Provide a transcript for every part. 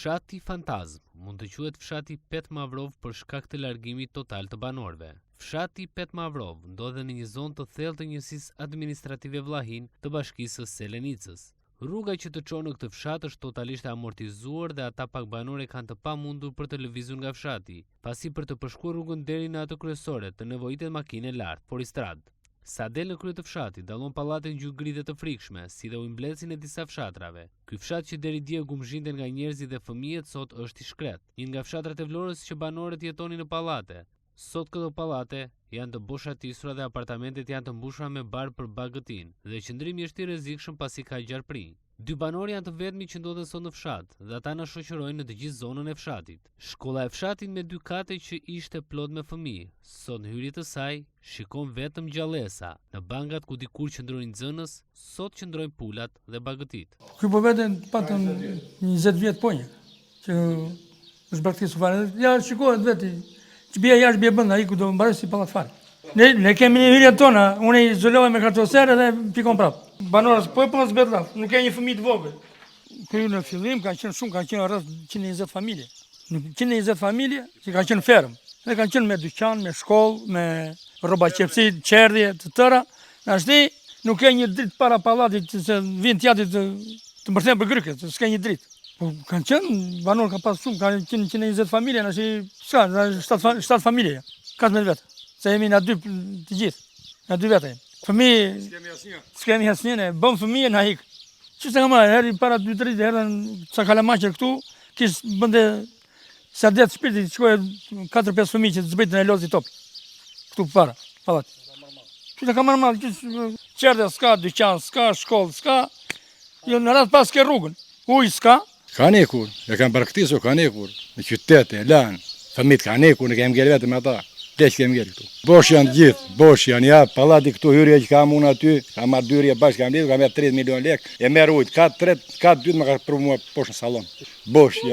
Fshati Fantazm mund të quhet fshati Pet Mavrov për shkak të largimit total të banorëve. Fshati Pet Mavrov ndodhet në një zonë të thellë të njësisë administrative Vllahin të bashkisë së Selenicës. Rruga që të çon në këtë fshat është totalisht e amortizuar dhe ata pak banorë kanë të pamundur për të lëvizur nga fshati, pasi për të përshkuar rrugën deri në atë kryesore të nevojitet makine lart, por i stradë. Sa del në krye të fshatit, dallon pallate ngjyrgrithe të frikshme, si dhe ujmbledhsin e disa fshatrave. Ky fshat që deri dje gumzhinte nga njerëzit dhe fëmijët, sot është i shkret. Një nga fshatrat e Vlorës që banorët jetonin në pallate. Sot këto pallate janë të boshatisura dhe apartamentet janë të mbushura me bar për bagëtin dhe qëndrimi është i rrezikshëm pasi ka gjarprinj. Dy banorë janë të vetmit që ndodhen sot në fshat dhe ata na shoqërojnë në të gjithë zonën e fshatit. Shkolla e fshatit me 2 kate që ishte plot me fëmijë, sot në hyrje të saj shikon vetëm gjallësa. Në bangat ku dikur qëndronin nxënës, sot qëndrojnë pulat dhe bagëtit. Ky po veten patëm 20 vjet ponjë që është braktisur fare. Ja shikohet veti. Që bie jashtë bie bën ai ku do mbaroj si pallat fare. Ne kemi një hyrje tona, unë izolova me kartoserë dhe pikon prap. Banorës po zbetlla, nuk ka një fëmijë të vogël. Këtu në fillim kanë qenë shumë, kanë qenë rreth 120 familje. 120 familje që kanë qenë ferm. Dhe kanë qenë me dyqan, me shkollë, me rroba qepsi, çerdhje të tëra. Tashti nuk ka një dritë para pallatit se vin tjati të mbërthen për gryke, s'ka një dritë. Po kanë qenë banorë ka pas shumë, kanë qenë 120 familje, s'ka, 7 familje, 14 vetë. Se jemi na 2 të gjithë, na 2 vete. Fëmijë, s'kemi asnjë, bëm fëmijë na ik. Çu se kam herë para 2-3 herë ca kalamaqe këtu, kish bënte sa det shpirti shkoi 4-5 fëmijë që të zbritin e lozi top. Këtu para, pallat. Çu se kam marrë, çerdhe s'ka, dyqan s'ka, shkollë s'ka. Jo në radh pas ke rrugën. Ujë s'ka. Kanë ekur, e kanë braktisur, kanë ekur. Në qytet e lan, fëmijët kanë ekur, ne kemi ngel vetëm ata. Leq kemi ngel këtu. Bosh janë gjithë, bosh janë, ja, pallati këtu hyrje që kam unë aty, kam marrë dyrje bashkë kam lidhur, kam 30 milion lek, e merr ujt, ka 2 më ka provuar poshtë në sallon. Bosh,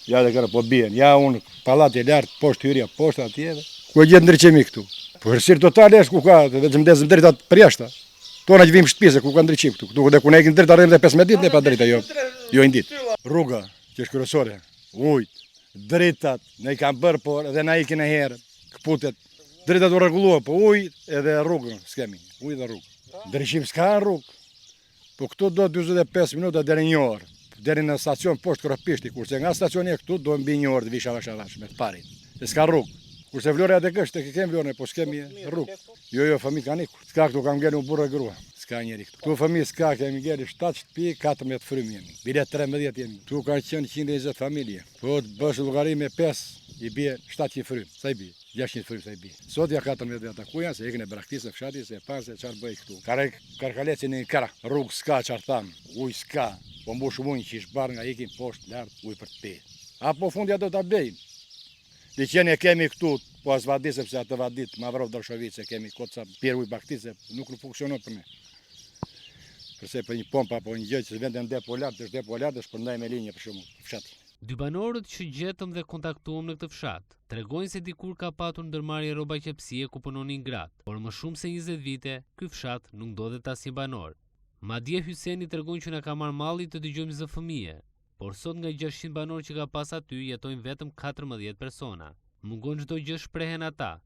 ja dhe kërë po bien, ja unë pallati lart, poshtë hyrja, poshtë atje. Ku e gjet ndriçimi këtu? Po rësir totale është ku ka, vetëm ndezëm drejta për jashtë. Tona që vim shtëpisë ku ka ndriçim këtu. Këtu dhe ku ne ikim drejt arrim dhe 15 ditë ne pa drejta, jo një ditë. Rruga që është kryesore, ujt, drejtat, ne i kanë bërë por edhe na ikin e herë. Këputet, drejta të rregullua, po ujë edhe rrugën, s'kemi, ujë dhe rrugë. Ndryshim s'ka rrugë, po këtu do 45 minuta deri 1 orë, deri në stacion poshtë Kropishti, kurse nga stacioni këtu do mbi 1 orë të vish avash me të parin. Se s'ka rrugë. Kurse Vlora atë kështë, ke kemi Vlorën, po s'kemi rrugë. Jo, fëmijë kanë ikur. S'ka këtu kam ngelu burrë e grua. S'ka njeri këtu. Këtu fëmijë s'ka, kemi ngelu 7 shtëpi, 14 frymë jemi. Bile 13 jemi. Këtu kanë qenë 120 familje. Po të bësh llogari me 5 i bie 700 frymë. Sa i bie? 600 frymë sa i bie. Sot ja 14 vjet ku janë, se ikën e braktisë fshati se pa se çfarë bëj këtu. Karkalecin në kara. Rrugë s'ka çfarë tham. Ujë s'ka. Po mbush ujë që ish bar nga ikin poshtë lart ujë për të pi. Apo fundi ato ta blejnë. Liçen e kemi këtu, po as vadi sepse atë vadit Mavrov Dorshovic e kemi koca pirë ujë baktisë, nuk funksionon për ne. Përse për një pompa apo një gjë që venden depo lart, është përndaj me linjë për shkakun fshati. Dy banorët që gjetëm dhe kontaktuam në këtë fshat tregojnë se dikur ka patur ndërmarrje rroba qepsie ku punonin gratë, por më shumë se 20 vite ky fshat nuk ndodhet asnjë banor. Madje Hyseni tregon që na ka marrë malli të dëgjojmë zë fëmijë, por sot nga 600 banorë që ka pas aty jetojnë vetëm 14 persona. Mungon çdo gjë shprehen ata,